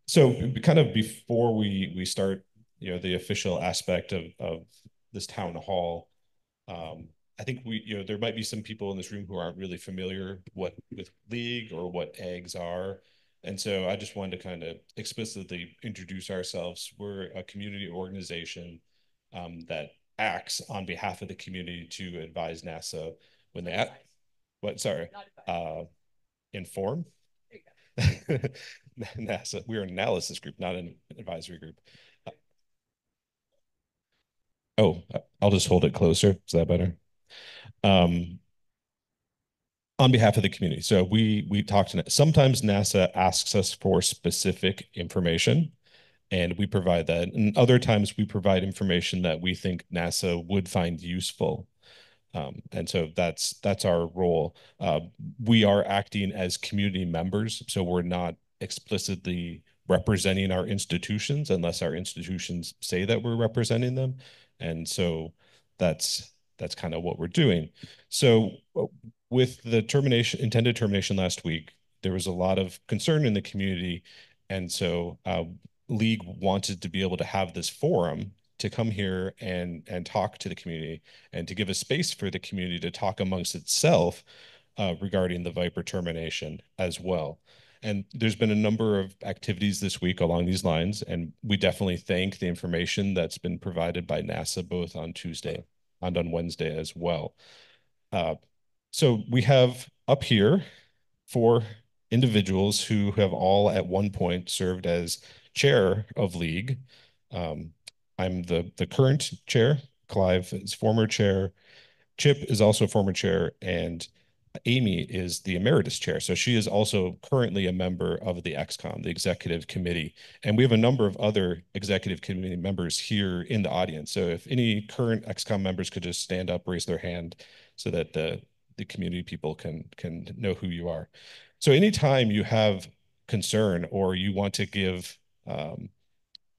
So kind of before we start, the official aspect of this town hall, I think there might be some people in this room who aren't really familiar with LEAG or what eggs are. And so I just wanted to kind of explicitly introduce ourselves. We're a community organization that acts on behalf of the community to advise NASA when they act. What? Sorry. Inform. NASA. We're an analysis group, not an advisory group. Oh, I'll just hold it closer. Is that better? Um, on behalf of the community. So we talk to sometimes NASA asks us for specific information and we provide that. And other times we provide information that we think NASA would find useful. And so that's our role. We are acting as community members, so we're not explicitly representing our institutions unless our institutions say that we're representing them. And so that's kind of what we're doing. So with the intended termination last week, there was a lot of concern in the community, and so LEAG wanted to be able to have this forum to come here and talk to the community and to give a space for the community to talk amongst itself regarding the VIPER termination as well. And there's been a number of activities this week along these lines, and we definitely thank the information that's been provided by NASA both on Tuesday and on Wednesday as well. So we have up here 4 individuals who have all at one point served as chair of LEAG. I'm the current chair. Clive is former chair. Chip is also former chair, and Amy is the emeritus chair. So she is also currently a member of the XCOM, the executive committee. And we have a number of other executive committee members here in the audience. So if any current XCOM members could just stand up, raise their hand so that the community people can know who you are. So anytime you have concern or you want to give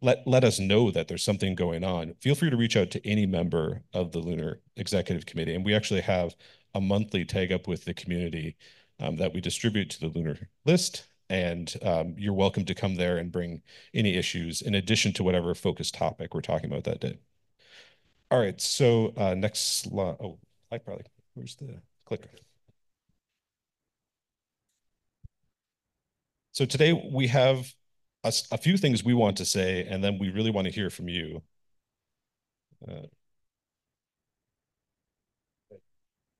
let us know that there's something going on, feel free to reach out to any member of the Lunar Executive Committee. And we actually have a monthly tag up with the community that we distribute to the Lunar list. And you're welcome to come there and bring any issues in addition to whatever focused topic we're talking about that day. All right, so next slide. Oh, where's the clicker? So today we have a few things we want to say, and then we really want to hear from you.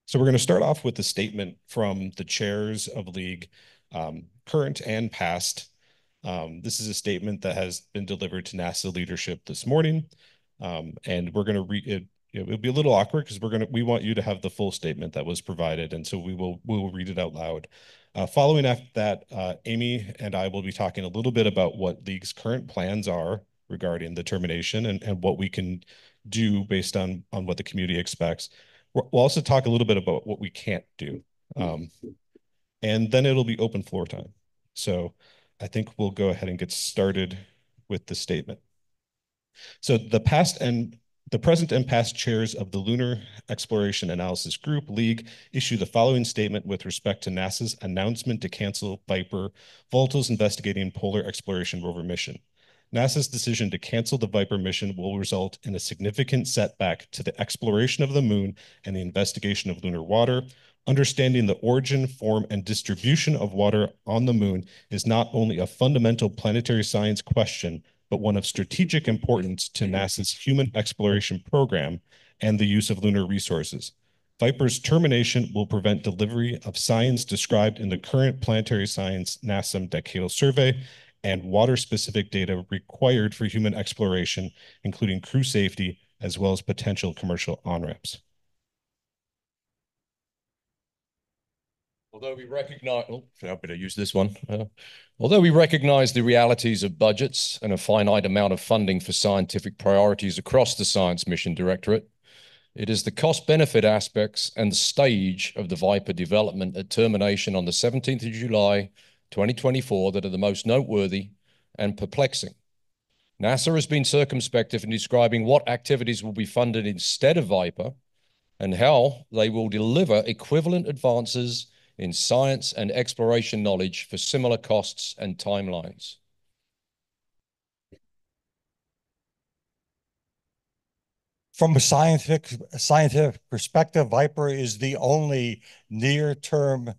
So we're going to start off with the statement from the chairs of LEAG, current and past. This is a statement that has been delivered to NASA leadership this morning, and we're going to read it. It'll be a little awkward because we want you to have the full statement that was provided, and so we will read it out loud. Following after that, Amy and I will be talking a little bit about what LEAG's current plans are regarding the termination and what we can do based on what the community expects. We'll also talk a little bit about what we can't do. And then it'll be open floor time. So I think we'll go ahead and get started with the statement. So the present and past chairs of the Lunar Exploration Analysis Group, LEAG, issue the following statement with respect to NASA's announcement to cancel VIPER, Volatiles Investigating Polar Exploration Rover mission. NASA's decision to cancel the VIPER mission will result in a significant setback to the exploration of the moon and the investigation of lunar water. Understanding the origin, form, and distribution of water on the moon is not only a fundamental planetary science question, but one of strategic importance to NASA's human exploration program and the use of lunar resources. VIPER's termination will prevent delivery of science described in the current planetary science NASAM decadal survey and water-specific data required for human exploration, including crew safety, as well as potential commercial on-ramps. Although we recognize, I'm going to use this one. Although we recognize the realities of budgets and a finite amount of funding for scientific priorities across the Science Mission Directorate, it is the cost-benefit aspects and the stage of the VIPER development at termination on the 17th of July, 2024 that are the most noteworthy and perplexing. NASA has been circumspect in describing what activities will be funded instead of VIPER and how they will deliver equivalent advances in science and exploration knowledge for similar costs and timelines. From a scientific perspective, VIPER is the only near-term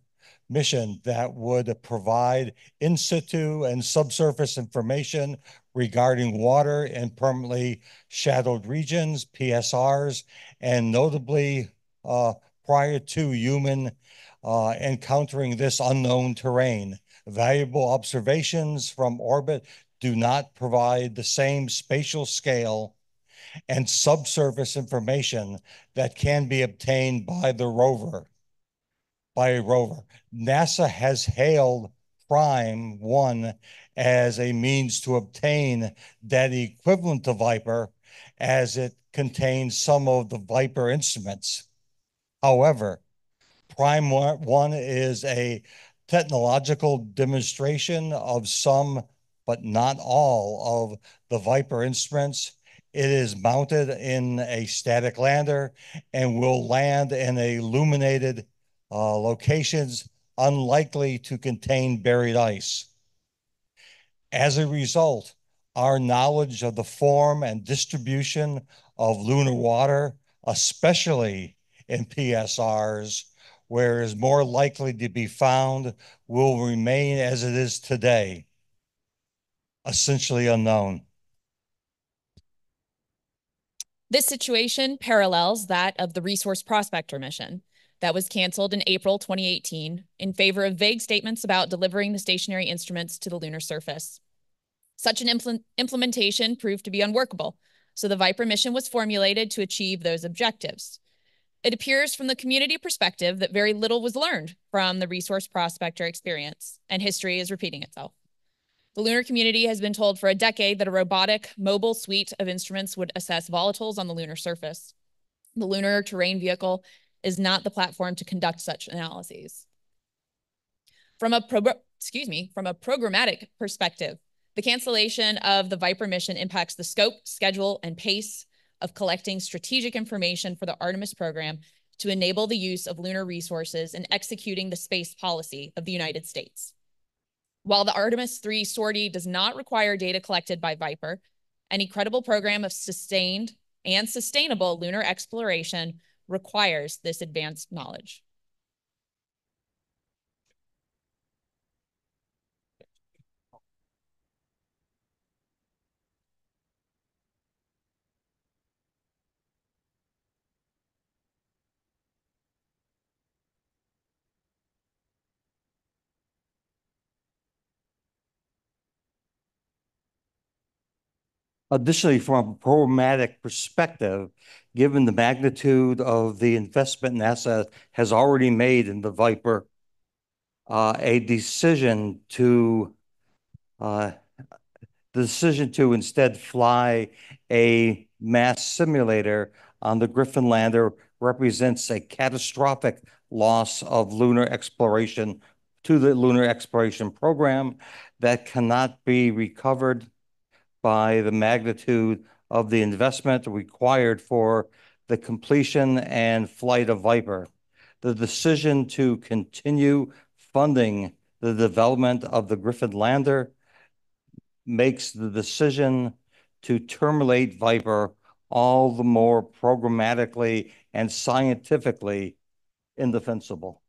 mission that would provide in situ and subsurface information regarding water in permanently shadowed regions, PSRs, and notably prior to human encountering this unknown terrain. Valuable observations from orbit do not provide the same spatial scale and subsurface information that can be obtained by a rover. NASA has hailed Prime 1 as a means to obtain that equivalent to VIPER, as it contains some of the VIPER instruments. However, Prime 1 is a technological demonstration of some, but not all, of the VIPER instruments. It is mounted in a static lander and will land in illuminated locations unlikely to contain buried ice. As a result, our knowledge of the form and distribution of lunar water, especially in PSRs, where it is more likely to be found, will remain as it is today, essentially unknown. This situation parallels that of the Resource Prospector mission that was canceled in April 2018 in favor of vague statements about delivering the stationary instruments to the lunar surface. Such an implementation proved to be unworkable, so the VIPER mission was formulated to achieve those objectives. It appears from the community perspective that very little was learned from the Resource Prospector experience, and history is repeating itself. The lunar community has been told for a decade that a robotic, mobile suite of instruments would assess volatiles on the lunar surface. The Lunar Terrain Vehicle is not the platform to conduct such analyses. From a programmatic perspective, the cancellation of the VIPER mission impacts the scope, schedule, and pace of collecting strategic information for the Artemis program to enable the use of lunar resources and executing the space policy of the United States. While the Artemis 3 sortie does not require data collected by VIPER, any credible program of sustained and sustainable lunar exploration requires this advanced knowledge. Additionally, from a programmatic perspective, given the magnitude of the investment NASA has already made in the VIPER, a decision to instead fly a mass simulator on the Griffin lander represents a catastrophic loss of lunar exploration to the lunar exploration program that cannot be recovered by the magnitude of the investment required for the completion and flight of VIPER. The decision to continue funding the development of the Griffin lander makes the decision to terminate VIPER all the more programmatically and scientifically indefensible.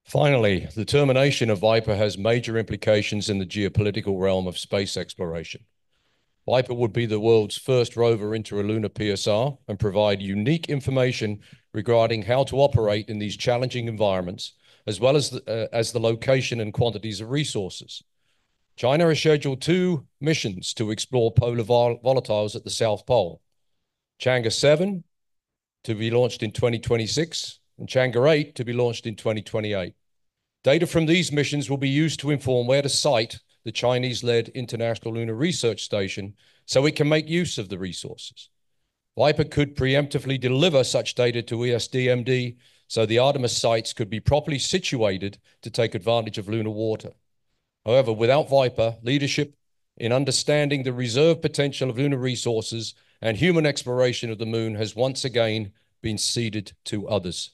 Finally, the termination of VIPER has major implications in the geopolitical realm of space exploration. VIPER would be the world's first rover into a lunar PSR and provide unique information regarding how to operate in these challenging environments, as well as the location and quantities of resources. China has scheduled 2 missions to explore polar volatiles at the South Pole. Chang'e 7 to be launched in 2026 and Chang'e 8 to be launched in 2028. Data from these missions will be used to inform where to site the Chinese-led International Lunar Research Station so it can make use of the resources. VIPER could preemptively deliver such data to ESDMD so the Artemis sites could be properly situated to take advantage of lunar water. However, without VIPER, leadership in understanding the reserve potential of lunar resources and human exploration of the moon has once again been ceded to others.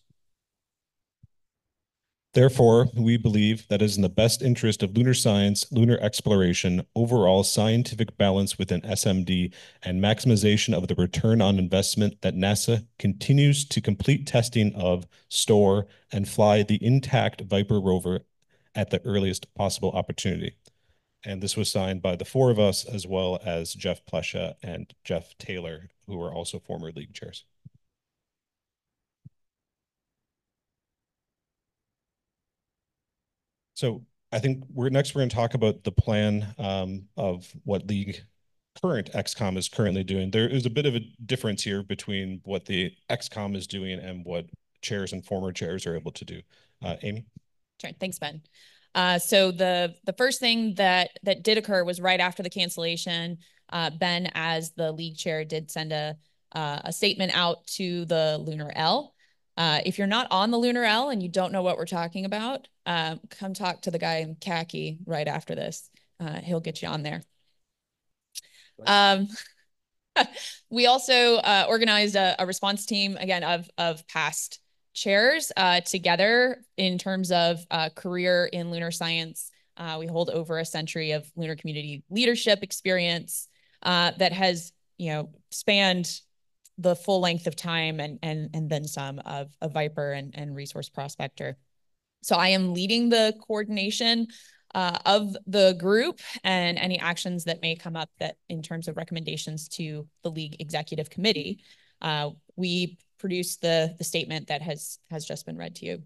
Therefore, we believe that it is in the best interest of lunar science, lunar exploration, overall scientific balance within SMD, and maximization of the return on investment that NASA continues to complete testing of, store, and fly the intact VIPER rover at the earliest possible opportunity. And this was signed by the four of us, as well as Jeff Plesha and Jeff Taylor, who are also former LEAG chairs. So I think we're going to talk about the plan of what the current XCOM is currently doing. There is a bit of a difference here between what the XCOM is doing and what chairs and former chairs are able to do. Amy? Sure. Thanks, Ben. So the first thing that did occur was right after the cancellation. Ben, as the LEAG chair, did send a statement out to the Lunar L. If you're not on the Lunar L and you don't know what we're talking about, come talk to the guy in khaki right after this. He'll get you on there. We also organized a response team, again, of past chairs together in terms of career in lunar science. We hold over a century of lunar community leadership experience that has, spanned the full length of time and then some of VIPER and Resource Prospector. So I am leading the coordination of the group and any actions that may come up that in terms of recommendations to the LEAG Executive Committee. We produced the statement that has just been read to you.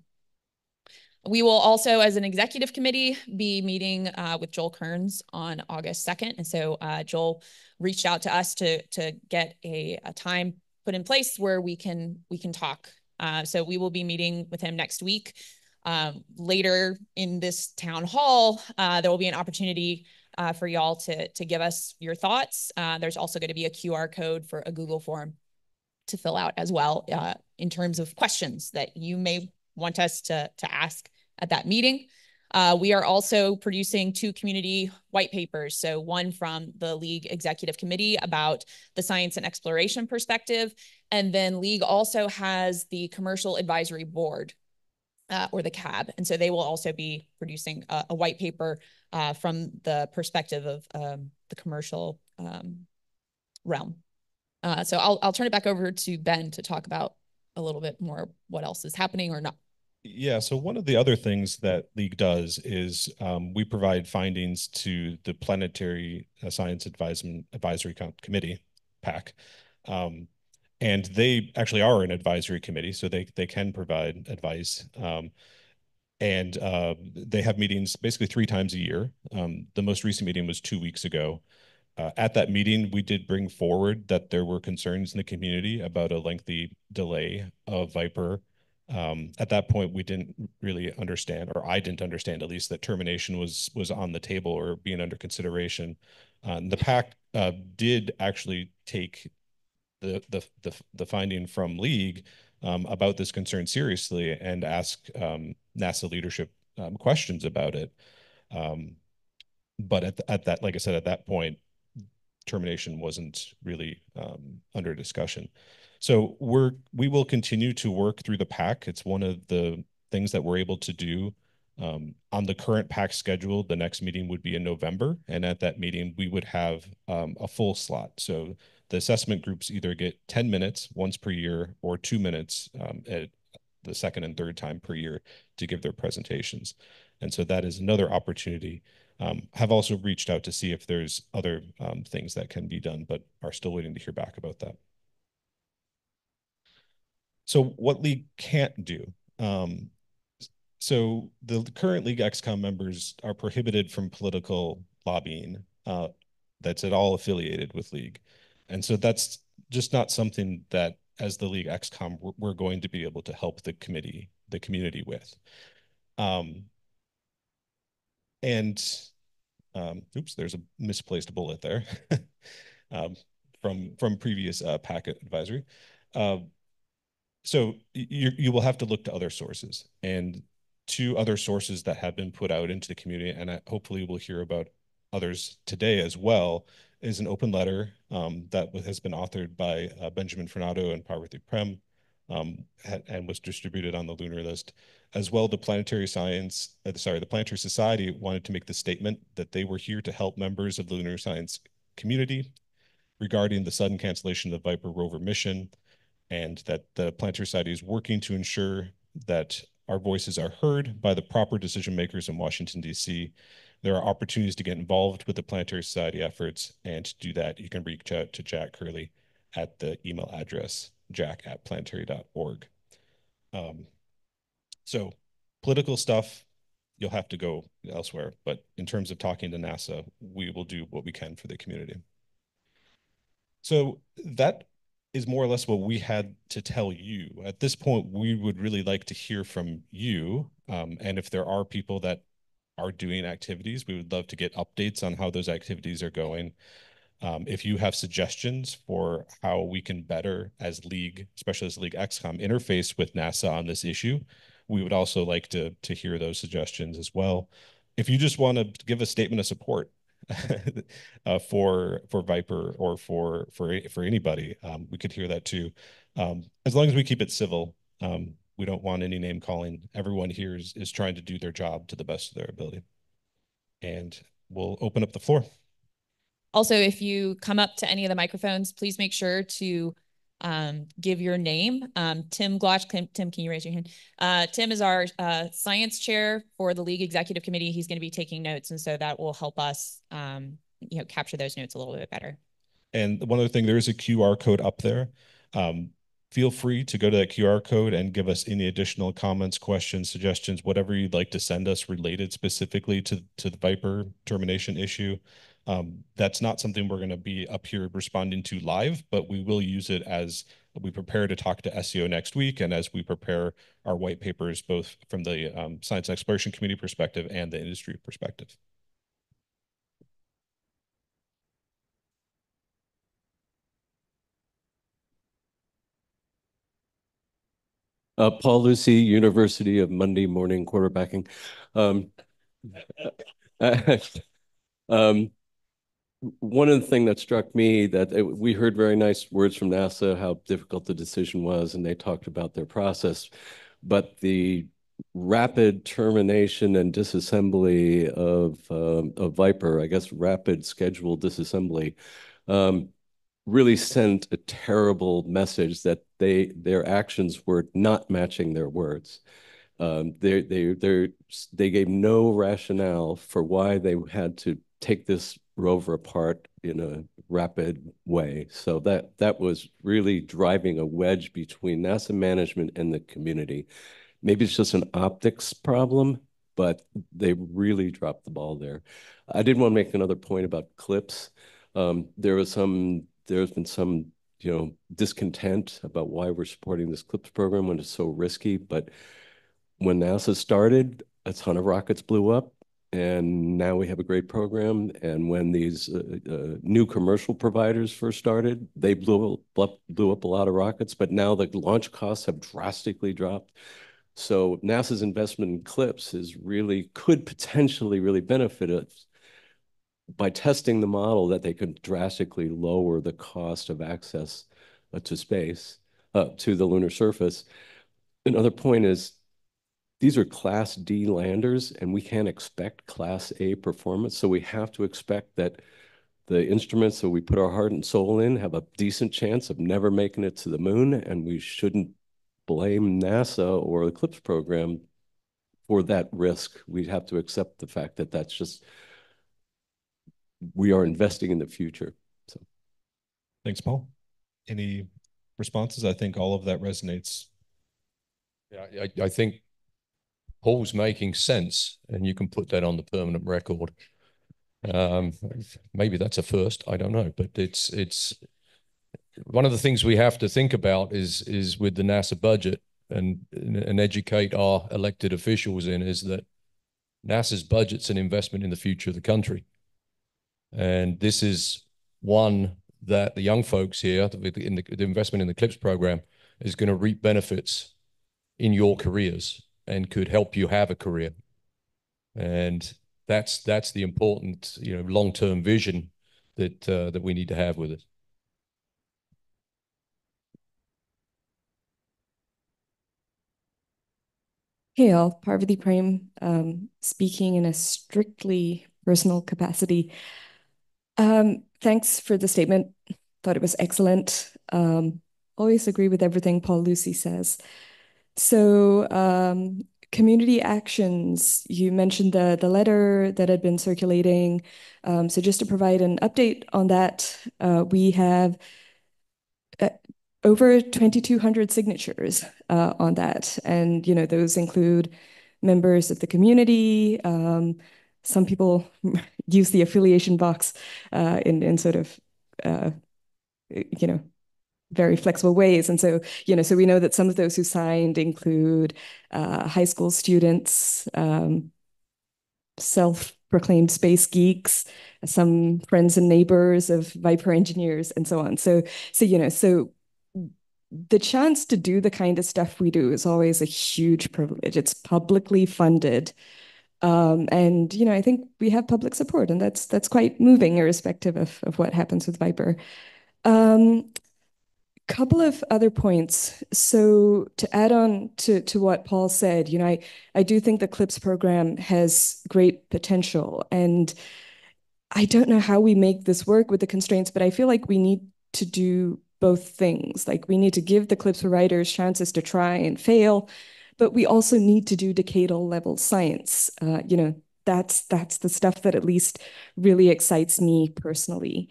We will also, as an executive committee, be meeting with Joel Kearns on August 2nd. And so Joel reached out to us to get a time put in place where we can talk. So we will be meeting with him next week. Later in this town hall, there will be an opportunity for y'all to give us your thoughts. There's also going to be a QR code for a Google form to fill out as well in terms of questions that you may want us to ask at that meeting. We are also producing 2 community white papers. So one from the LEAG Executive Committee about the science and exploration perspective. And then LEAG also has the Commercial Advisory Board, or the CAB. And so they will also be producing a white paper from the perspective of the commercial realm. So I'll turn it back over to Ben to talk about a little bit more what else is happening or not. Yeah, so one of the other things that LEAG does is we provide findings to the Planetary Science Advisory Committee, PAC. And they actually are an advisory committee, so they can provide advice. And they have meetings basically 3 times a year. The most recent meeting was 2 weeks ago. At that meeting, we did bring forward that there were concerns in the community about a lengthy delay of VIPER. At that point, we didn't really understand, or I didn't understand at least, that termination was on the table or being under consideration. The PAC did actually take the finding from LEAG about this concern seriously and ask NASA leadership questions about it. But at that, like I said, at that point, termination wasn't really under discussion. So we will continue to work through the PAC. It's one of the things that we're able to do. On the current PAC schedule, the next meeting would be in November, and at that meeting, we would have a full slot. So the assessment groups either get 10 minutes once per year or 2 minutes at the second and third time per year to give their presentations. And so that is another opportunity. Have also reached out to see if there's other things that can be done, but are still waiting to hear back about that. So what LEAG can't do. So the current LEAG XCOM members are prohibited from political lobbying that's at all affiliated with LEAG. And so that's just not something that, as the LEAG XCOM, we're going to be able to help the community with. Oops, there's a misplaced bullet there from previous packet advisory. So you will have to look to other sources, and 2 other sources that have been put out into the community, and hopefully we'll hear about others today as well, is an open letter that has been authored by Benjamin Fernando and Parvati Prem, and was distributed on the lunar list. As well, the Planetary Society wanted to make the statement that they were here to help members of the lunar science community regarding the sudden cancellation of the VIPER rover mission, and that the Planetary Society is working to ensure that our voices are heard by the proper decision makers in Washington, D.C. There are opportunities to get involved with the Planetary Society efforts, and to do that, you can reach out to Jack Curley at the email address jack@planetary.org. So political stuff, you'll have to go elsewhere. But in terms of talking to NASA, we will do what we can for the community. So that is more or less what we had to tell you. At this point, we would really like to hear from you. And if there are people that are doing activities, we would love to get updates on how those activities are going. If you have suggestions for how we can better, as LEAG, especially as LEAG XCOM, interface with NASA on this issue, we would also like to hear those suggestions as well. If you just want to give a statement of support for VIPER or for anybody, we could hear that too. As long as we keep it civil, we don't want any name calling. Everyone here is trying to do their job to the best of their ability. And we'll open up the floor. Also, if you come up to any of the microphones, please make sure to give your name. Tim Glosh, Tim, can you raise your hand? Tim is our science chair for the LEAG Executive Committee. He's going to be taking notes, and so that will help us capture those notes a little bit better. And one other thing, there is a QR code up there. Feel free to go to that QR code and give us any additional comments, questions, suggestions, whatever you'd like to send us related specifically to the VIPER termination issue. That's not something we're going to be up here responding to live, but we will use it as we prepare to talk to SEO next week, and as we prepare our white papers, both from the Science and Exploration Committee perspective and the industry perspective. Paul Lucy, University of Monday Morning Quarterbacking. One of the things that struck me that we heard very nice words from NASA, how difficult the decision was, and they talked about their process, but the rapid termination and disassembly of VIPER, I guess rapid scheduled disassembly, really sent a terrible message that their actions were not matching their words. They gave no rationale for why they had to take this rover apart in a rapid way. So that was really driving a wedge between NASA management and the community. Maybe it's just an optics problem, but they really dropped the ball there. I did want to make another point about CLIPS. There's been some discontent about why we're supporting this CLIPS program when it's so risky. But when NASA started, a ton of rockets blew up, and now we have a great program. And when these new commercial providers first started, they blew up a lot of rockets, but now the launch costs have drastically dropped. So NASA's investment in CLIPS could potentially really benefit us by testing the model that they could drastically lower the cost of access to space, to the lunar surface. Another point is, these are Class D landers, and we can't expect Class A performance. So we have to expect that the instruments that we put our heart and soul in have a decent chance of never making it to the moon, and we shouldn't blame NASA or the CLIPS program for that risk. We have to accept the fact that that's just, we are investing in the future. So, thanks, Paul. Any responses? I think all of that resonates. Yeah, I think Paul's making sense, and you can put that on the permanent record. Maybe that's a first, I don't know, but it's one of the things we have to think about is with the NASA budget and educate our elected officials in, is that NASA's budget's an investment in the future of the country. And this is one that the young folks here, the investment in the CLIPS program, is going to reap benefits in your careers and could help you have a career. And that's the important, long-term vision that we need to have with it. Hey all, Parvati Prem, speaking in a strictly personal capacity. Thanks for the statement. Thought it was excellent. Always agree with everything Paul Lucy says. So, community actions, you mentioned the letter that had been circulating. So just to provide an update on that, we have over 2,200 signatures on that. And, you know, those include members of the community. Some people use the affiliation box in sort of, you know, very flexible ways. And so, you know, so we know that some of those who signed include high school students, self-proclaimed space geeks, some friends and neighbors of VIPER engineers, and so on. So you know, so the chance to do the kind of stuff we do is always a huge privilege. It's publicly funded. And you know, I think we have public support, and that's quite moving, irrespective of what happens with VIPER. Couple of other points. So to add on to what Paul said, you know, I do think the CLIPS program has great potential, and I don't know how we make this work with the constraints, but I feel like we need to do both things. Like we need to give the CLIPS providers chances to try and fail, but we also need to do decadal level science. You know, that's the stuff that at least really excites me personally.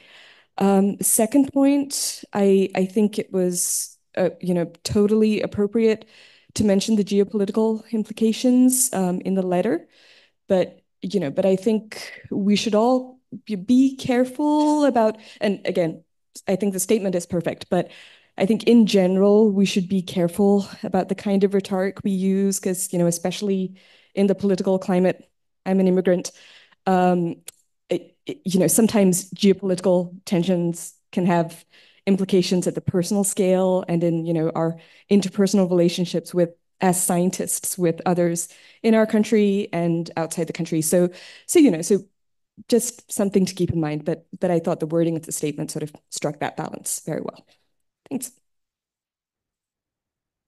Second point, I think it was you know, totally appropriate to mention the geopolitical implications in the letter, but you know, but I think we should all be careful about, and again, I think the statement is perfect, but I think in general, we should be careful about the kind of rhetoric we use, because, you know, especially in the political climate, I'm an immigrant. You know, sometimes geopolitical tensions can have implications at the personal scale and in, you know, our interpersonal relationships with, as scientists, with others in our country and outside the country. So you know, so just something to keep in mind, but I thought the wording of the statement sort of struck that balance very well. Thanks.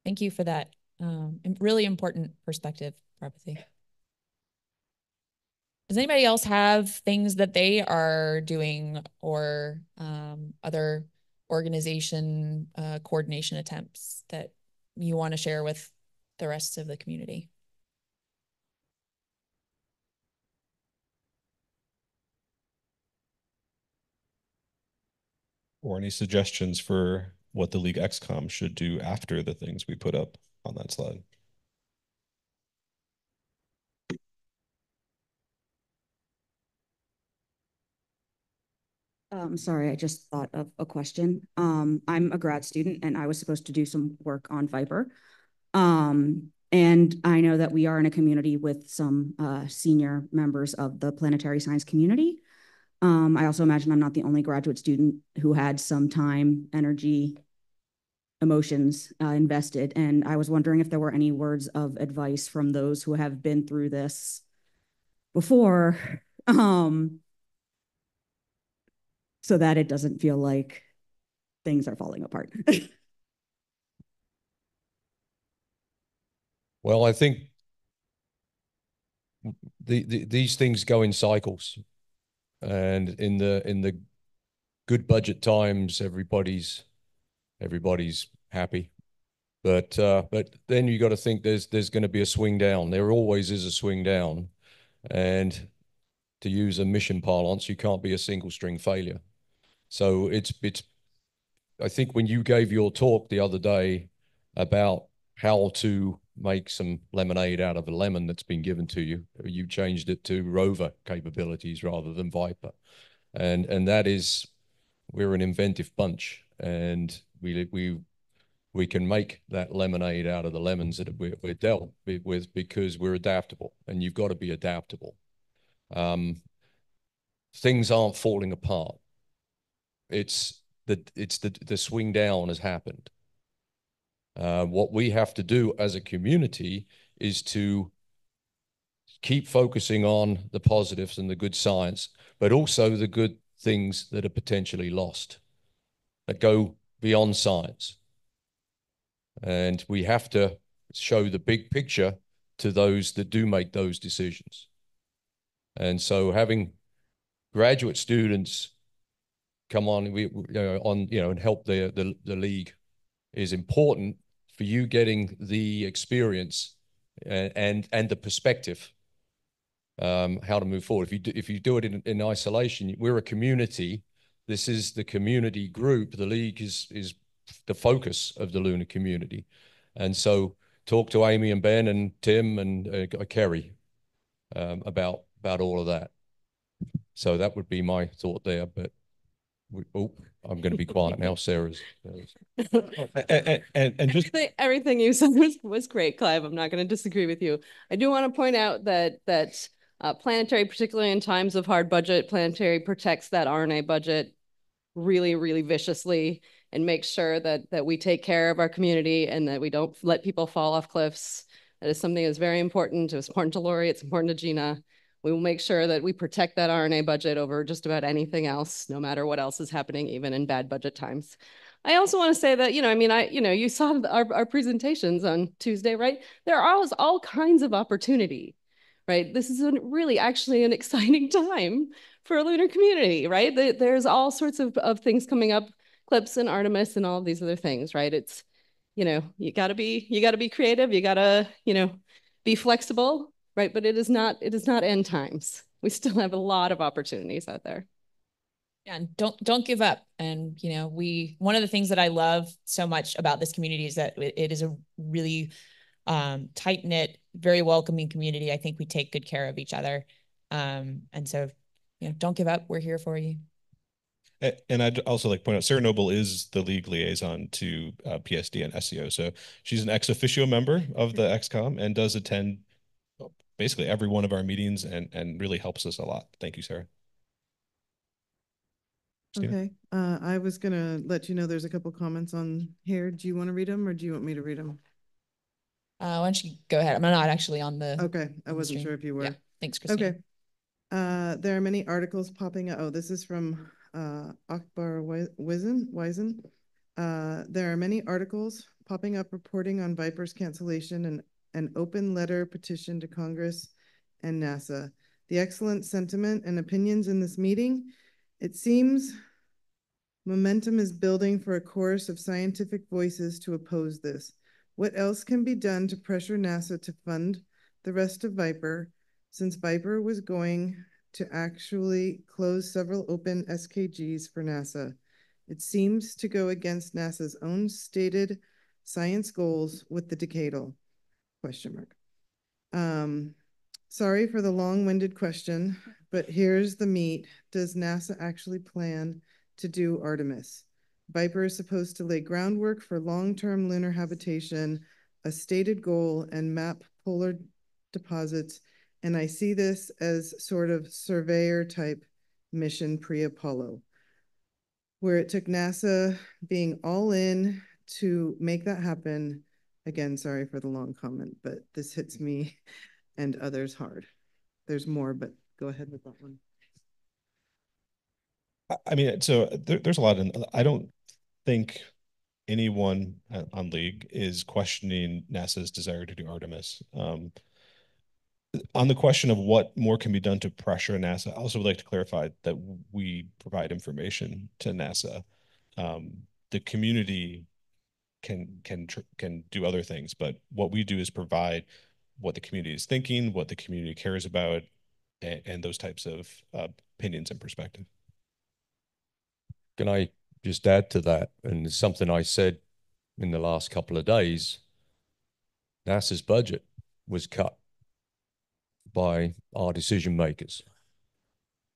Thank you for that really important perspective, Parvati. Does anybody else have things that they are doing or other organization coordination attempts that you want to share with the rest of the community? Or any suggestions for what the League XCOM should do after the things we put up on that slide? Sorry, I just thought of a question. I'm a grad student and I was supposed to do some work on VIPER. And I know that we are in a community with some senior members of the planetary science community. I also imagine I'm not the only graduate student who had some time, energy, emotions invested. And I was wondering if there were any words of advice from those who have been through this before, so that it doesn't feel like things are falling apart. Well, I think these things go in cycles, and in the good budget times, everybody's happy. But then you got to think there's going to be a swing down. There always is a swing down, and to use a mission parlance, you can't be a single string failure. So it's I think when you gave your talk the other day about how to make some lemonade out of a lemon that's been given to you, you changed it to rover capabilities rather than VIPER, and that is, we're an inventive bunch, and we can make that lemonade out of the lemons that we're dealt with because we're adaptable, and you've got to be adaptable. Things aren't falling apart. It's the swing down has happened. What we have to do as a community is to keep focusing on the positives and the good science, but also the good things that are potentially lost, that go beyond science. And we have to show the big picture to those that do make those decisions. And so having graduate students come on, and help the league is important for you getting the experience and the perspective, how to move forward. If you do it in isolation, we're a community. This is the community group. The league is the focus of the lunar community, and so talk to Amy and Ben and Tim and Kerry about all of that. So that would be my thought there. But I'm going to be quiet now. Sarah's. And just everything you said was great, Clive. I'm not going to disagree with you. I do want to point out that Planetary, particularly in times of hard budget, Planetary protects that RNA budget really, really viciously and makes sure that we take care of our community and that we don't let people fall off cliffs. That is something that's very important. It's important to Lori. It's important to Gina. We will make sure that we protect that RNA budget over just about anything else, no matter what else is happening, even in bad budget times. I also want to say that, you saw our presentations on Tuesday, right? There are always all kinds of opportunity, right? This is really actually an exciting time for a lunar community, right? There's all sorts of things coming up, CLIPS and Artemis and all of these other things, right? It's, you gotta be creative, you gotta, be flexible, right? But it is not end times. We still have a lot of opportunities out there. And don't give up. And one of the things that I love so much about this community is that it is a really tight-knit, very welcoming community. I think we take good care of each other. And so, don't give up. We're here for you. And I'd also like to point out, Sarah Noble is the league liaison to PSD and SEO. So she's an ex officio member of the XCOM and does attend basically every one of our meetings and really helps us a lot. Thank you, Sarah. Okay. I was going to let you know there's a couple comments on here. Do you want to read them or do you want me to read them? Why don't you go ahead? I'm not actually on the. Okay. I wasn't sure if you were. Yeah. Thanks, Christine. Okay. There are many articles popping up. Oh, this is from Akbar Wiesen. There are many articles popping up reporting on VIPER's cancellation and an open letter petition to Congress and NASA. The excellent sentiment and opinions in this meeting. It seems momentum is building for a chorus of scientific voices to oppose this. What else can be done to pressure NASA to fund the rest of VIPER, since VIPER was going to actually close several open SKGs for NASA? It seems to go against NASA's own stated science goals with the decadal ? Sorry for the long-winded question, but here's the meat. Does NASA actually plan to do Artemis? VIPER is supposed to lay groundwork for long-term lunar habitation, a stated goal, and map polar deposits, and I see this as sort of surveyor-type mission pre-Apollo, where it took NASA being all in to make that happen. Again, sorry for the long comment, but this hits me and others hard. There's more, but go ahead with that one. I mean, so there's a lot I don't think anyone on League is questioning NASA's desire to do Artemis. On the question of what more can be done to pressure NASA, I also would like to clarify that we provide information to NASA. The community can do other things, but what we do is provide what the community is thinking, what the community cares about, and those types of opinions and perspective. Can I just add to that? And it's something I said in the last couple of days. NASA's budget was cut by our decision makers.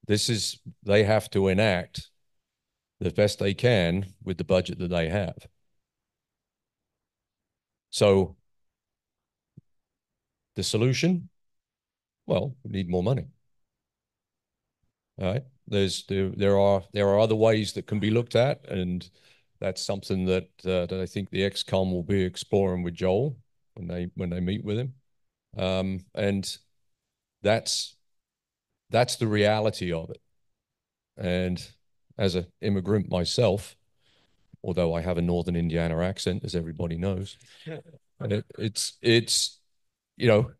They have to enact the best they can with the budget that they have. So the solution, well, we need more money. All right. There are other ways that can be looked at, and that's something that I think the XCOM will be exploring with Joel when they meet with him, and that's the reality of it. And as an immigrant myself, although I have a Northern Indiana accent, as everybody knows, it's you know,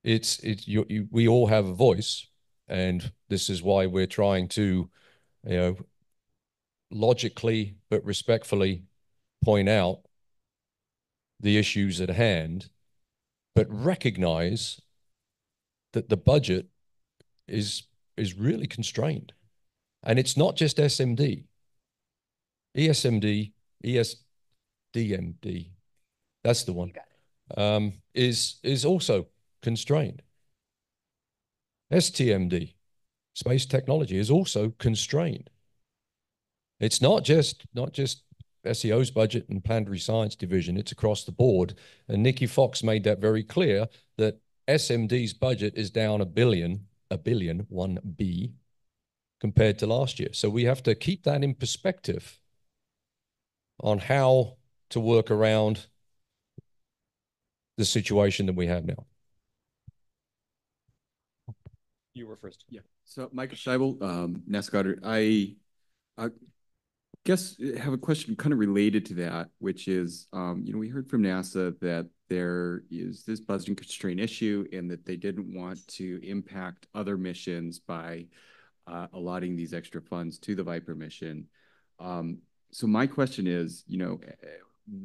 we all have a voice, and this is why we're trying to, you know, logically but respectfully point out the issues at hand, but recognize that the budget is really constrained. And it's not just SMD. ESMD, ESDMD, that's the one, is also constrained. STMD, space technology, is also constrained. It's not just SEO's budget and Planetary Science Division, it's across the board. And Nikki Fox made that very clear, that SMD's budget is down $1 billion, 1B, compared to last year. So we have to keep that in perspective on how to work around the situation that we have now. You were first. Yeah. So Michael Scheibel, NESF. I guess I have a question kind of related to that, which is, you know, we heard from NASA that there is this budgeting constraint issue and that they didn't want to impact other missions by allotting these extra funds to the VIPER mission. So my question is, you know,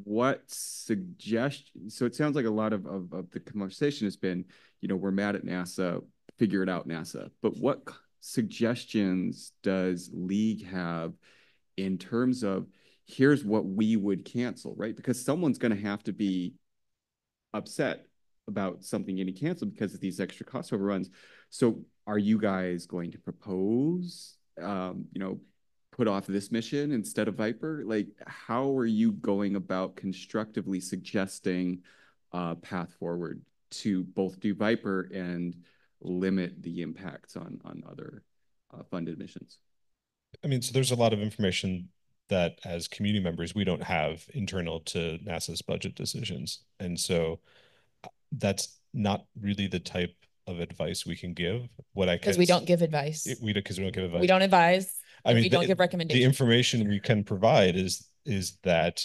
what suggestion? So it sounds like a lot of the conversation has been, you know, we're mad at NASA, figure it out, NASA. But what suggestions does LEAG have in terms of, here's what we would cancel, right? Because someone's going to have to be upset about something getting canceled because of these extra cost overruns. So are you guys going to propose, you know, put off this mission instead of VIPER? Like, how are you going about constructively suggesting a path forward to both do VIPER and limit the impacts on other funded missions? I mean, so there's a lot of information that as community members, we don't have internal to NASA's budget decisions. And so that's not really the type of advice we can give. What I can, because we don't give advice. Because we don't give advice. We don't advise. I mean, we don't give recommendations. The information we can provide is that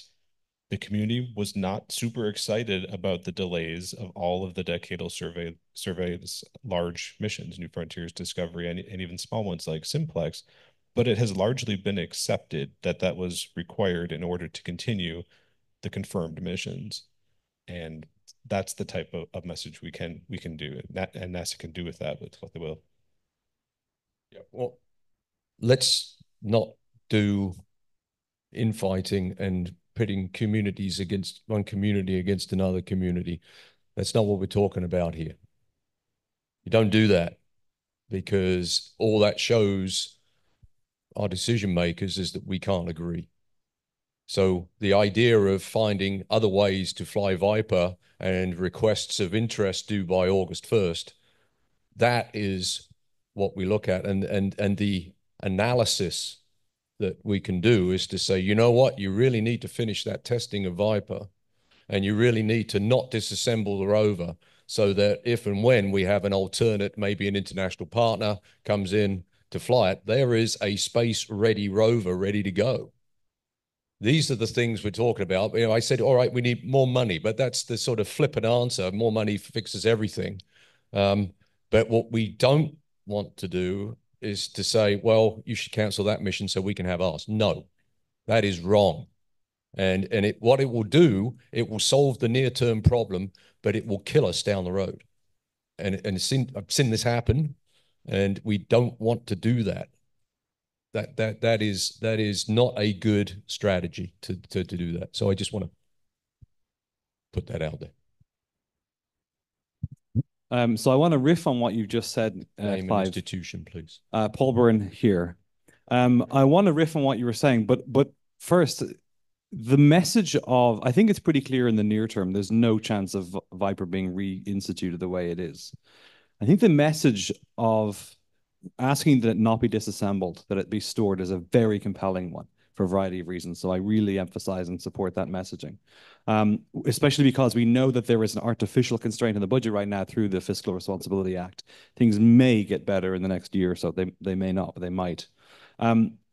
the community was not super excited about the delays of all of the decadal surveys, large missions, New Frontiers, Discovery, and even small ones like Simplex. But it has largely been accepted that that was required in order to continue the confirmed missions. And that's the type of message we can do, and NASA can do with that with what they will. Yeah, well, let's not do infighting and pitting communities against one community against another community. That's not what we're talking about here. You don't do that, because all that shows our decision makers is that we can't agree. So the idea of finding other ways to fly VIPER and requests of interest due by August 1st, that is what we look at. And the analysis that we can do is to say, you know what, you really need to finish that testing of VIPER, and you really need to not disassemble the rover, so that if and when we have an alternate, maybe an international partner comes in to fly it, there is a space-ready rover ready to go. These are the things we're talking about. You know, I said, all right, we need more money, but that's the sort of flippant answer. More money fixes everything. But what we don't want to do is to say, well, you should cancel that mission so we can have ours. No, that is wrong. And what it will do, it will solve the near-term problem, but it will kill us down the road. And I've seen this happen, and we don't want to do that. That is not a good strategy to do that. So I just want to put that out there. So I want to riff on what you just said. Name and institution, please. Paul Byrne here. I want to riff on what you were saying, but first, the message of, I think it's pretty clear in the near term, there's no chance of VIPER being reinstituted the way it is. I think the message of asking that it not be disassembled, that it be stored, is a very compelling one for a variety of reasons. So I really emphasize and support that messaging, especially because we know that there is an artificial constraint in the budget right now through the Fiscal Responsibility Act. Things may get better in the next year or so. They may not, but they might.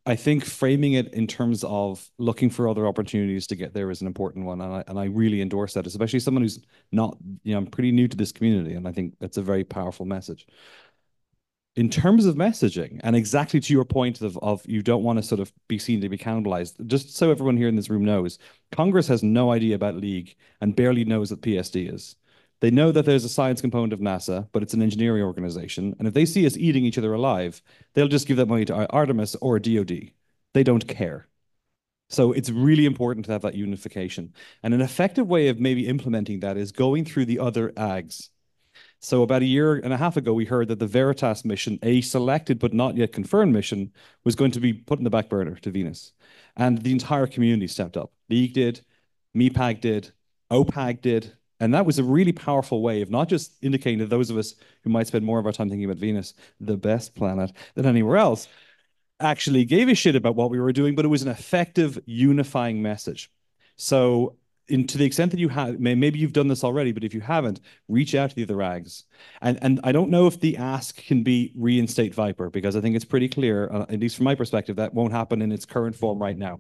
I think framing it in terms of looking for other opportunities to get there is an important one. And I really endorse that, especially someone who's not, I'm pretty new to this community. And I think that's a very powerful message. In terms of messaging, and exactly to your point of you don't want to sort of be seen to be cannibalized, just so everyone here in this room knows, Congress has no idea about LEAG and barely knows what PSD is. They know that there's a science component of NASA, but it's an engineering organization. And if they see us eating each other alive, they'll just give that money to Artemis or DoD. They don't care. So it's really important to have that unification. And an effective way of maybe implementing that is going through the other AGs. So about a year and a half ago, we heard that the Veritas mission, a selected but not yet confirmed mission, was going to be put in the back burner to Venus. And the entire community stepped up. LEAG did, MEPAG did, OPAG did. And that was a really powerful way of not just indicating to those of us who might spend more of our time thinking about Venus, the best planet, than anywhere else, actually gave a shit about what we were doing, but it was an effective unifying message. So to the extent that you have, maybe you've done this already, but if you haven't, reach out to the other rags. And I don't know if the ask can be reinstate VIPER, because I think it's pretty clear, at least from my perspective, that won't happen in its current form right now.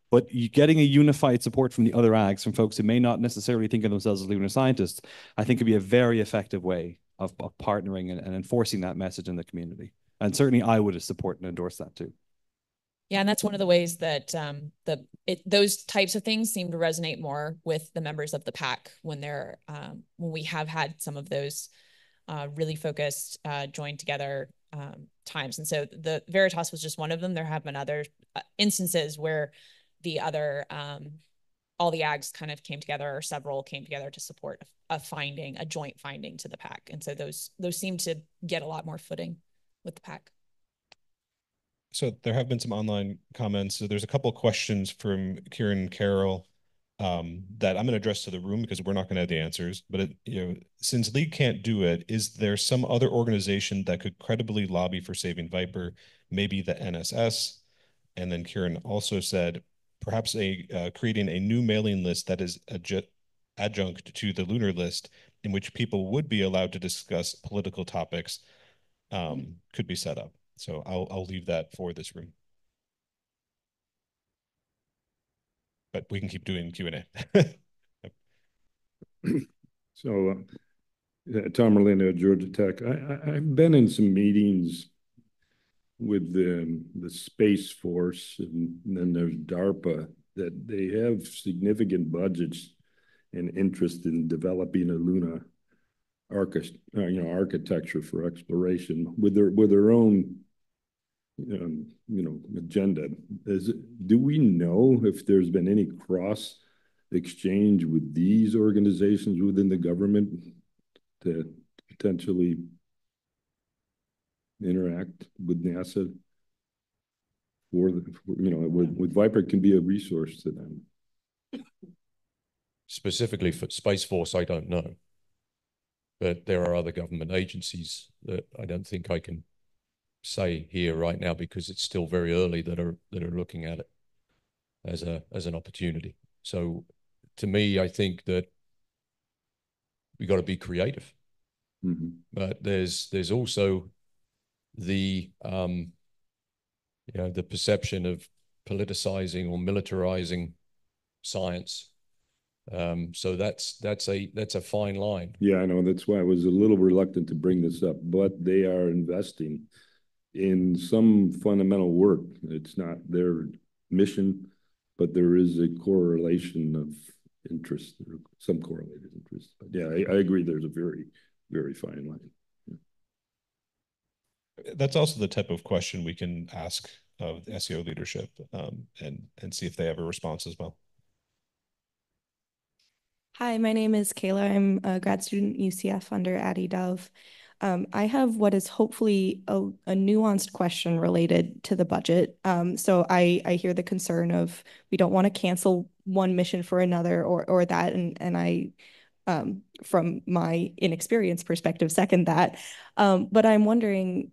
But getting a unified support from the other ags, from folks who may not necessarily think of themselves as lunar scientists, I think could be a very effective way of partnering and enforcing that message in the community. And certainly I would support and endorse that too. Yeah, and that's one of the ways that those types of things seem to resonate more with the members of the PAC when when we have had some of those really focused, joined together times. And so the Veritas was just one of them. There have been other instances where the other all the AGs kind of came together, or several came together to support a joint finding to the PAC. And so those seem to get a lot more footing with the PAC. So there have been some online comments. So there's a couple of questions from Kieran and Carol that I'm going to address to the room because we're not going to have the answers. But since LEAG can't do it, is there some other organization that could credibly lobby for saving VIPER? Maybe the NSS. And then Kieran also said perhaps creating a new mailing list that is adjunct to the lunar list, in which people would be allowed to discuss political topics, could be set up. So I'll leave that for this room. But we can keep doing Q&A. So, Tom Merlino, Georgia Tech. I've been in some meetings with the Space Force, and then there's DARPA, that they have significant budgets and interest in developing a lunar architecture for exploration with their own agenda. Do we know if there's been any cross exchange with these organizations within the government to potentially interact with NASA with VIPER can be a resource to them? Specifically for Space Force, I don't know. But there are other government agencies that I don't think I can say here right now, because it's still very early, that are looking at it as an opportunity. So to me, I think that we got to be creative. Mm-hmm. But there's also the the perception of politicizing or militarizing science. So that's a fine line. Yeah, I know. That's why I was a little reluctant to bring this up, but they are investing in some fundamental work. It's not their mission, but there is a correlation of interest, or some correlated interest. But yeah, I agree. There's a very, very fine line. Yeah. That's also the type of question we can ask of the SEO leadership, and see if they have a response as well. Hi, my name is Kayla. I'm a grad student at UCF under Addie Dove. I have what is hopefully a nuanced question related to the budget. So I hear the concern of we don't want to cancel one mission for another or that, and I from my inexperienced perspective second that. But I'm wondering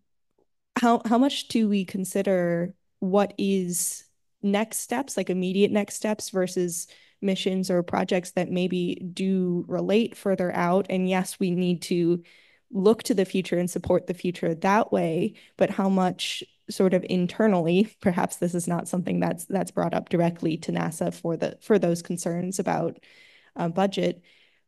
how much do we consider what is next steps, like immediate next steps, versus missions or projects that maybe do relate further out? And yes, we need to look to the future and support the future that way, but how much sort of internally, perhaps this is not something that's brought up directly to NASA for those concerns about budget,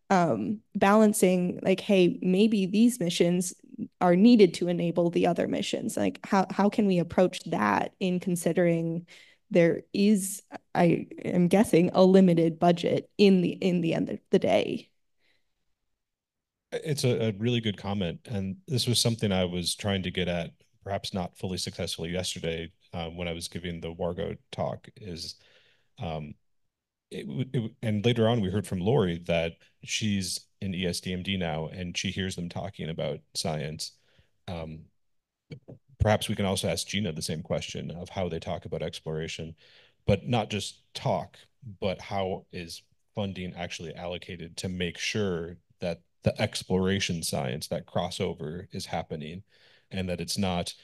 balancing like, hey, maybe these missions are needed to enable the other missions. Like how can we approach that in considering there is, I am guessing, a limited budget in the end of the day? It's a really good comment. And this was something I was trying to get at, perhaps not fully successfully yesterday, when I was giving the Wargo talk, is and later on we heard from Lori that she's in ESDMD now and she hears them talking about science. Perhaps we can also ask Gina the same question of how they talk about exploration, but not just talk, but how is funding actually allocated to make sure that the exploration science, that crossover, is happening, and that it's not,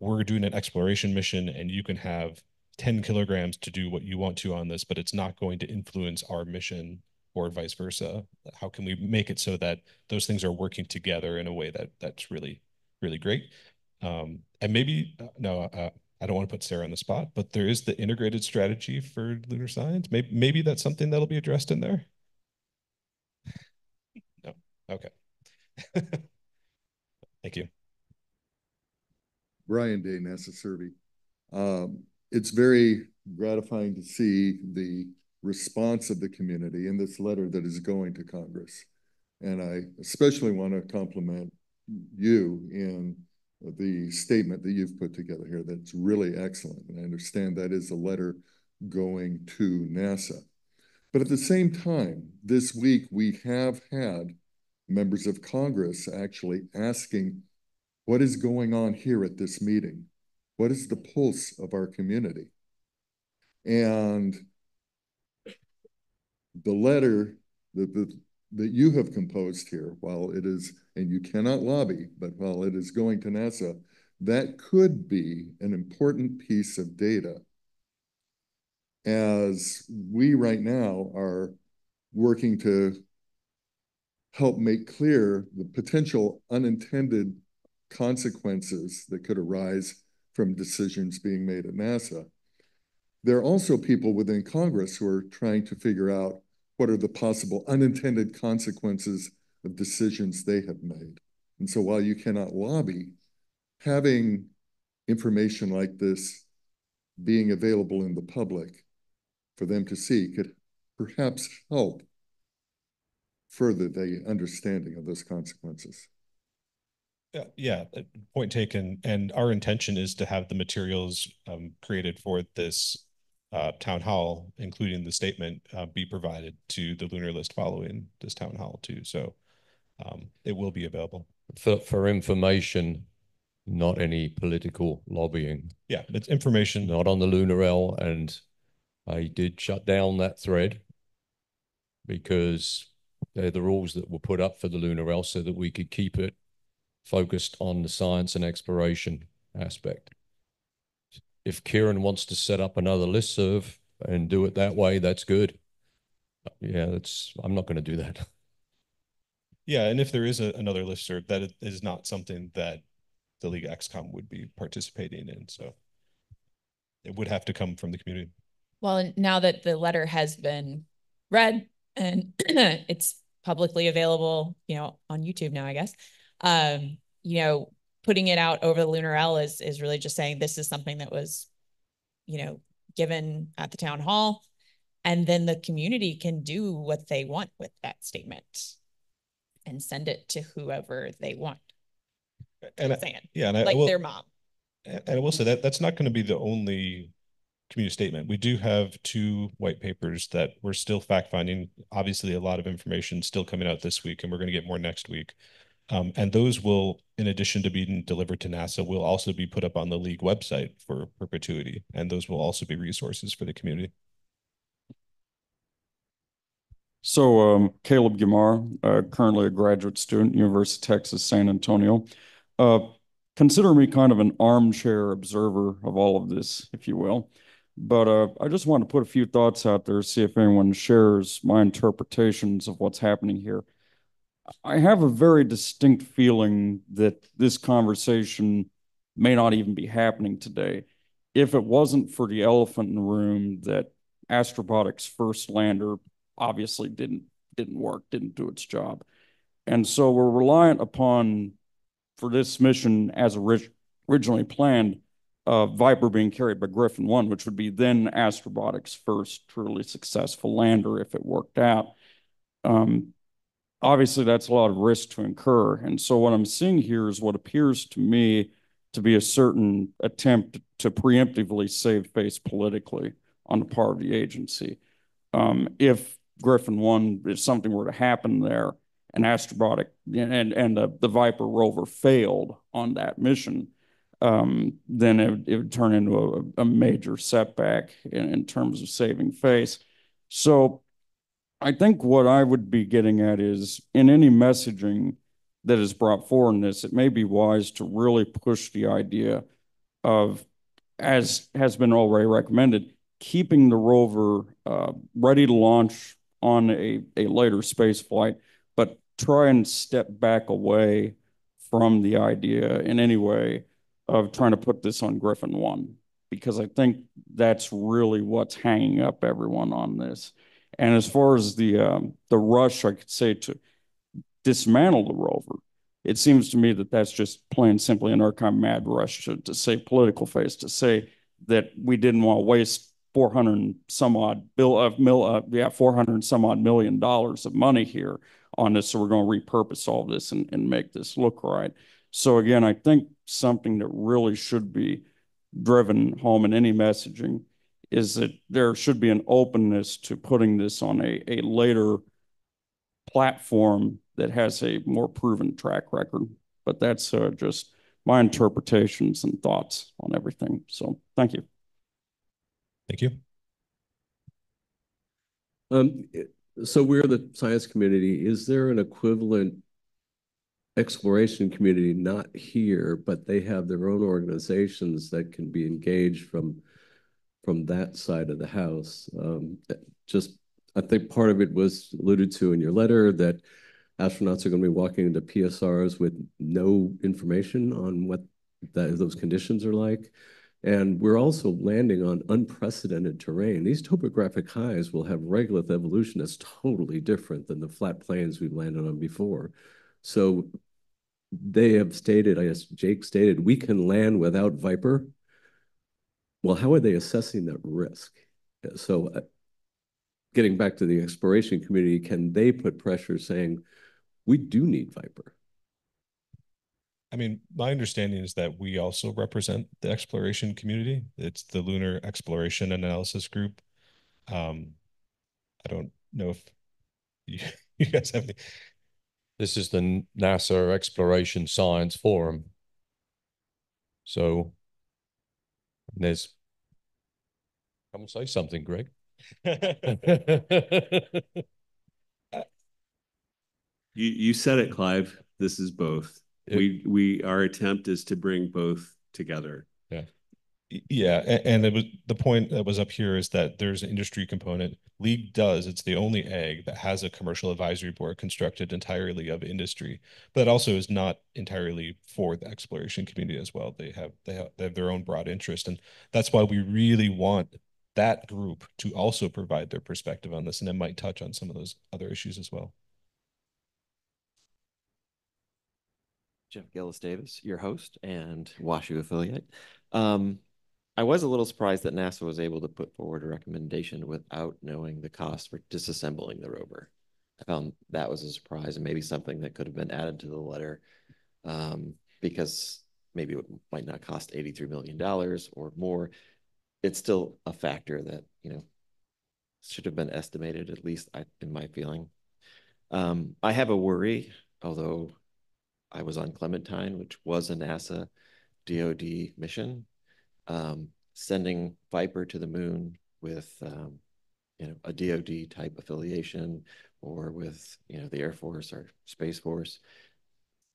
we're doing an exploration mission and you can have 10 kilograms to do what you want to on this, but it's not going to influence our mission, or vice versa. How can we make it so that those things are working together in a way that's really, really great? And maybe, no, I don't want to put Sarah on the spot, but there is the integrated strategy for lunar science. Maybe that's something that'll be addressed in there. No, okay. Thank you. Brian Day, NASA Survey. It's very gratifying to see the response of the community in this letter that is going to Congress. And I especially want to compliment you in the statement that you've put together here. That's really excellent. And I understand that is a letter going to NASA. But at the same time, this week we have had members of Congress actually asking, what is going on here at this meeting? What is the pulse of our community? And the letter that you have composed here, while it is, and you cannot lobby, but while it is going to NASA, that could be an important piece of data as we right now are working to help make clear the potential unintended consequences that could arise from decisions being made at NASA. There are also people within Congress who are trying to figure out what are the possible unintended consequences of decisions they have made. And so while you cannot lobby, having information like this being available in the public for them to see could perhaps help further the understanding of those consequences. Yeah, point taken. And our intention is to have the materials created for this town hall, including the statement, be provided to the lunar list following this town hall too. So it will be available. For information, not any political lobbying. Yeah, it's information. Not on the LunarL, and I did shut down that thread because they're the rules that were put up for the LunarL so that we could keep it focused on the science and exploration aspect. If Kieran wants to set up another listserv and do it that way, that's good. Yeah, I'm not going to do that. Yeah, and if there is another listserv, that is not something that the League XCOM would be participating in. So it would have to come from the community. Well, now that the letter has been read and it's publicly available, on YouTube now, I guess, putting it out over the LunarL is really just saying this is something that was, given at the town hall, and then the community can do what they want with that statement and send it to whoever they want. And their mom. And I will say that that's not going to be the only community statement. We do have 2 white papers that we're still fact finding. Obviously, a lot of information still coming out this week, and we're going to get more next week. And those will, in addition to being delivered to NASA, will also be put up on the League website for perpetuity. And those will also be resources for the community. So Caleb Guimar, currently a graduate student, University of Texas, San Antonio. Consider me kind of an armchair observer of all of this, if you will. But I just want to put a few thoughts out there, see if anyone shares my interpretations of what's happening here. I have a very distinct feeling that this conversation may not even be happening today if it wasn't for the elephant in the room that Astrobotic's first lander obviously didn't work, didn't do its job. And so we're reliant upon, for this mission as originally planned, VIPER being carried by Griffin 1, which would be then Astrobotic's first truly successful lander if it worked out. Obviously, that's a lot of risk to incur. And so what I'm seeing here is what appears to me to be a certain attempt to preemptively save face politically on the part of the agency. If Griffin 1, if something were to happen there, and Astrobotic and the VIPER rover failed on that mission, then it would turn into a major setback in terms of saving face. So I think what I would be getting at is, in any messaging that is brought forward in this, it may be wise to really push the idea of, as has been already recommended, keeping the rover ready to launch on a later space flight, but try and step back away from the idea in any way of trying to put this on Griffin 1, because I think that's really what's hanging up everyone on this. And as far as the rush, I could say, to dismantle the rover, it seems to me that that's just plain simply an archive mad rush to say political face, to say that we didn't want to waste $400 and some odd million of money here on this, so we're going to repurpose all this and make this look right. So again, I think something that really should be driven home in any messaging is that there should be an openness to putting this on a later platform that has a more proven track record. But that's just my interpretations and thoughts on everything. So thank you. Thank you. So we're the science community. Is there an equivalent exploration community not here, but they have their own organizations that can be engaged from that side of the house? I think part of it was alluded to in your letter that astronauts are going to be walking into PSRs with no information on what those conditions are like. And we're also landing on unprecedented terrain. These topographic highs will have regolith evolution that's totally different than the flat plains we've landed on before. So they have stated, I guess Jake stated, we can land without VIPER. Well, how are they assessing that risk? So getting back to the exploration community, can they put pressure saying, we do need VIPER? I mean, my understanding is that we also represent the exploration community. It's the Lunar Exploration Analysis Group. I don't know if you guys have any. This is the NASA Exploration Science Forum. So there's, come and say something, Greg. You said it, Clive. This is both. Our attempt is to bring both together. Yeah, and it was the point that was up here is that there's an industry component. LEAG does. It's the only egg that has a commercial advisory board constructed entirely of industry, but it also is not entirely for the exploration community as well. They have their own broad interest, and that's why we really want that group to also provide their perspective on this, and it might touch on some of those other issues as well. Jeff Gillis-Davis, your host and WashU affiliate. I was a little surprised that NASA was able to put forward a recommendation without knowing the cost for disassembling the rover. I found that was a surprise and maybe something that could have been added to the letter, because maybe it might not cost $83 million or more. It's still a factor that, should have been estimated, at least in my feeling. I have a worry, although I was on Clementine, which was a NASA DoD mission. Sending VIPER to the moon with, a DoD type affiliation, or with, the Air Force or Space Force,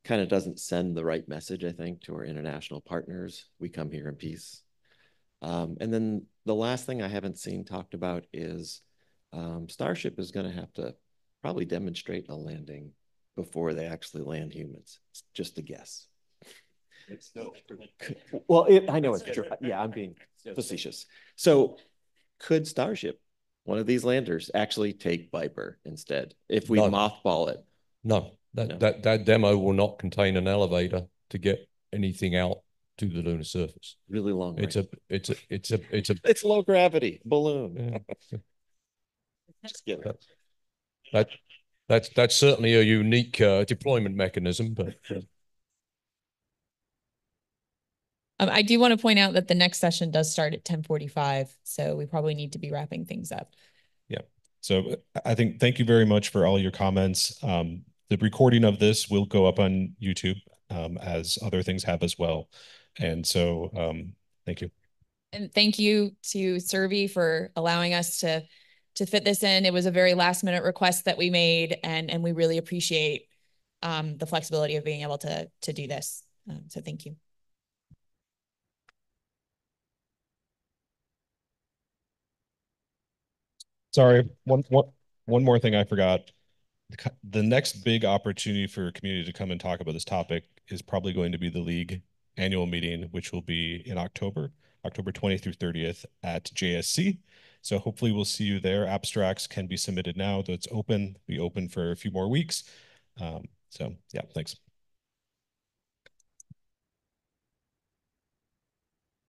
kind of doesn't send the right message, I think, to our international partners. We come here in peace. And then the last thing I haven't seen talked about is Starship is going to have to probably demonstrate a landing before they actually land humans. It's just a guess. Well, I know it's true. Yeah, I'm being facetious. So could Starship, one of these landers, actually take VIPER instead if we mothball it? No, that demo will not contain an elevator to get anything out to the lunar surface. Really long range. It's low gravity balloon. Yeah. Just kidding. That's certainly a unique deployment mechanism, but. I do want to point out that the next session does start at 10:45, so we probably need to be wrapping things up. Yeah. So I think thank you very much for all your comments. The recording of this will go up on YouTube, as other things have as well. And so thank you. And thank you to Survey for allowing us to fit this in. It was a very last minute request that we made, and we really appreciate the flexibility of being able to do this. So thank you. Sorry, one more thing I forgot. The next big opportunity for community to come and talk about this topic is probably going to be the LEAG annual meeting, which will be in October 20th through 30th at JSC. So hopefully we'll see you there. Abstracts can be submitted now, though it's open, be open for a few more weeks. So yeah, thanks.